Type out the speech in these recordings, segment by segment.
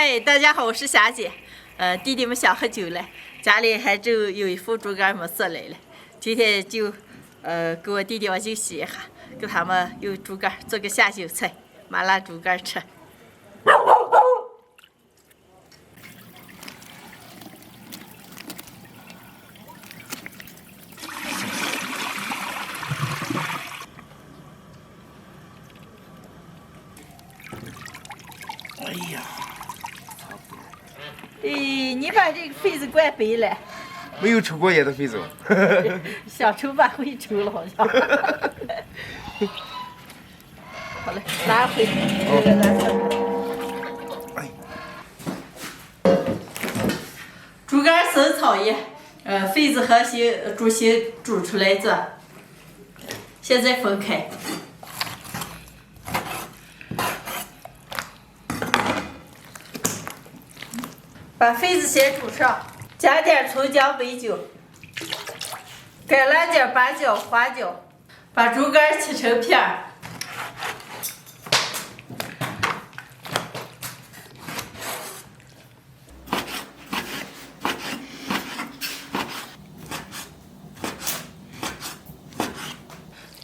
嗨，大家好，我是霞姐。弟弟们想喝酒了，家里还只有一副猪肝没做来了。今天就给我弟弟我就洗一下，给他们用猪肝做个下酒菜，麻辣猪肝吃。哎呀，你把这个痱子灌背了。没有抽过烟的痱子。想抽吧，会抽了好像。好嘞，拿回这个咱哎，猪肝生草叶，痱子和猪心煮出来做，现在分开。把痱子先煮上，加点葱姜白酒，橄榄叶、八角、花椒，把猪肝切成片儿。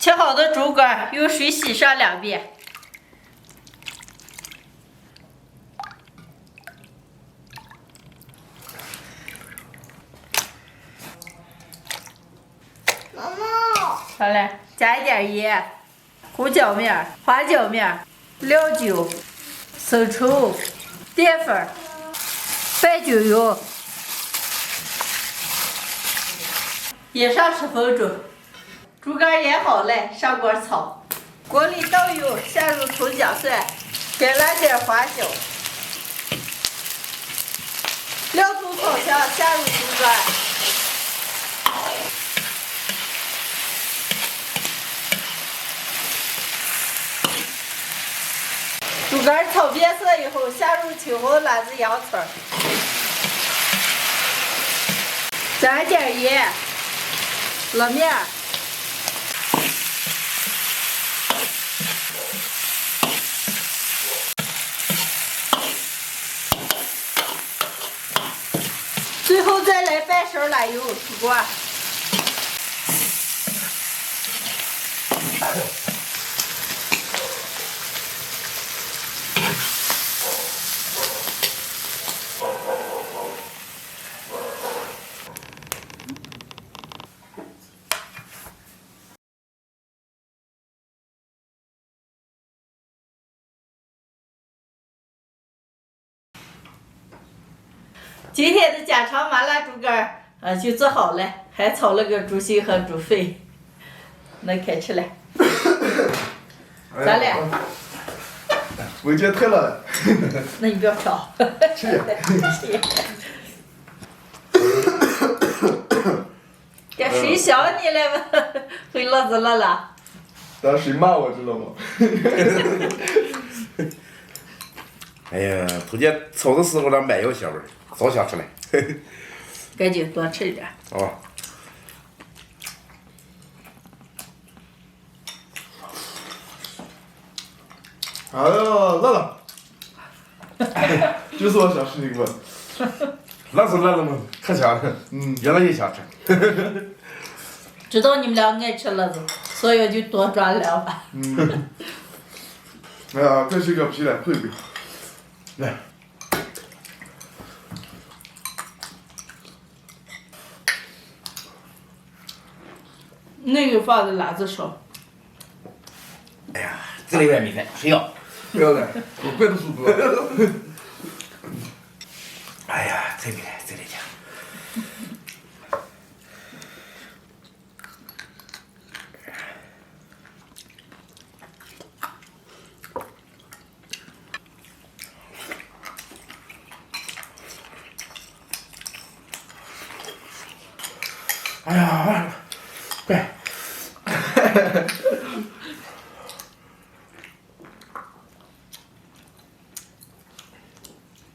切好的猪肝用水洗上2遍。好了，加一点盐、胡椒面、花椒面、料酒、生抽、淀粉、白酒油，腌上10分钟。猪肝腌好了，上锅炒。锅里倒油，下入葱姜蒜、橄榄叶、花椒，料葱炒香，下入猪肝。猪肝炒变色以后，下入青红辣子、洋葱，加点盐、辣面，最后再来半勺辣油出锅。今天的家常麻辣猪肝就做好了，还炒了个猪心和猪肺，能开吃了。咱俩，我觉得太辣了。那你不要挑。吃点。这谁想你了吗？会辣子辣了。当时骂我知道吗？哎呀，头姐炒的时候那蛮有香味儿，早想吃了。赶紧多吃一点。哦。哎呀，辣了！就是我想吃这个味。辣是辣了嘛，可香了。越辣越想吃。知道你们俩爱吃辣子，所以我就多抓了2把。哎呀，再吃个皮来配配。来。那个放的辣子少。哎呀，这里边米饭谁要？不要了，我怪都数不了。哎呀，这里来，这里去。哎呀，快！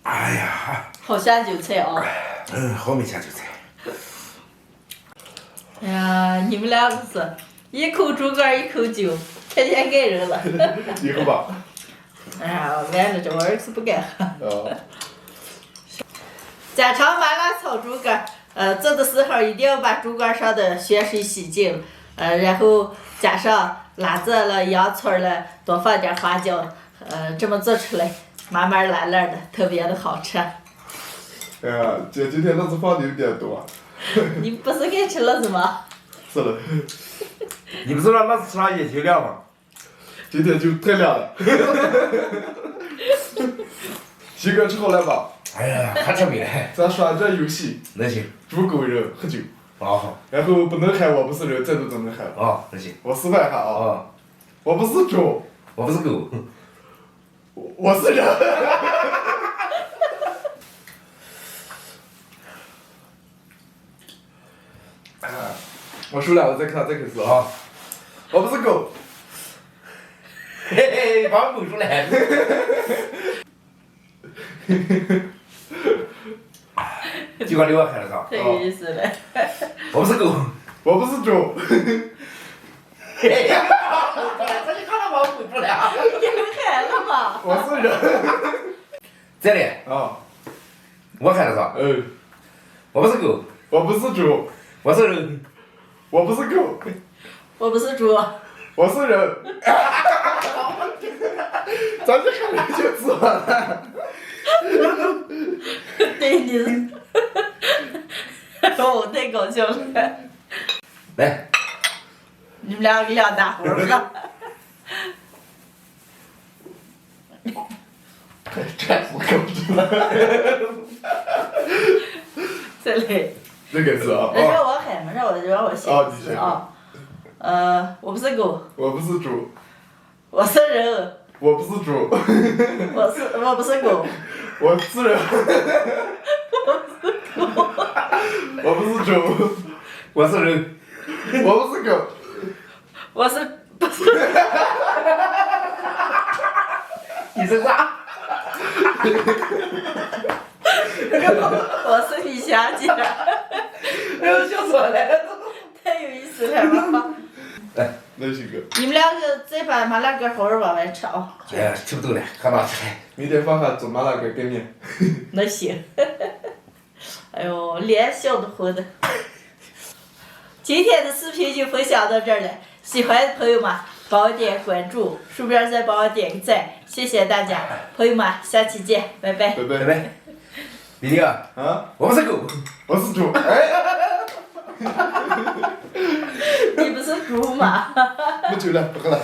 哎呀，好下酒菜啊！好没下酒菜。哎呀，你们俩是一口猪肝一口酒，天天爱人了。以后吧。哎呀，俺这玩意儿是不敢喝。啊。家常麻辣炒猪肝，做的时候一定要把猪肝上的血水洗净，然后加上辣子了、洋葱了，多放点花椒，这么做出来麻麻辣辣的，特别的好吃。哎呀，姐今天辣子放的有点多。你不是爱吃辣子吗？是的，你不是让辣子吃上眼睛亮吗？今天就太亮了。鸡哥吃好了吧？哎呀，还吃没来？咱耍这游戏，那行。猪狗人喝酒，好。然后不能喊我不是人，再度都能喊。哦，那行。我示范一下啊，哦，我不是猪，我不是狗。我是人。我输了，我再开始啊！我不是狗，嘿嘿，把狗出来。就把刘喊了上。太有意思了。我不是狗。我不是猪。嘿嘿，这就看到把狗出来啊！你们喊了吗？我是人。再来。啊。我喊了上。我不是狗。我不是猪。我是人。我不是狗。我不是猪。我是人。咱这喊来就做了。对，你是。我太搞笑了。来。你们两个两大伙儿吧。这不够出来。再来。这个是啊。让我喊嘛，让我先哦，你先。我不是狗。我不是猪。我是人。我不是猪。我不是狗。我是人。我不是猪。我是人。我不是狗。我是不是？你是啥？我是李小姐。哎呦，笑死我了！太有意思了，妈妈。来，那行个。你们两个再把麻辣干好好往外吃啊。哎呀，吃不动了，看哪吃来。明天放下做麻辣干跟面。那行。哎呦，脸笑得红的。今天的视频就分享到这儿了，喜欢的朋友们帮我点关注，顺便再帮我点个赞，谢谢大家，朋友们，下期见，拜拜。拜拜。拜拜。李宁啊。啊。我不是狗。我是猪。哎。你不是猪吗？不酒了，不喝了。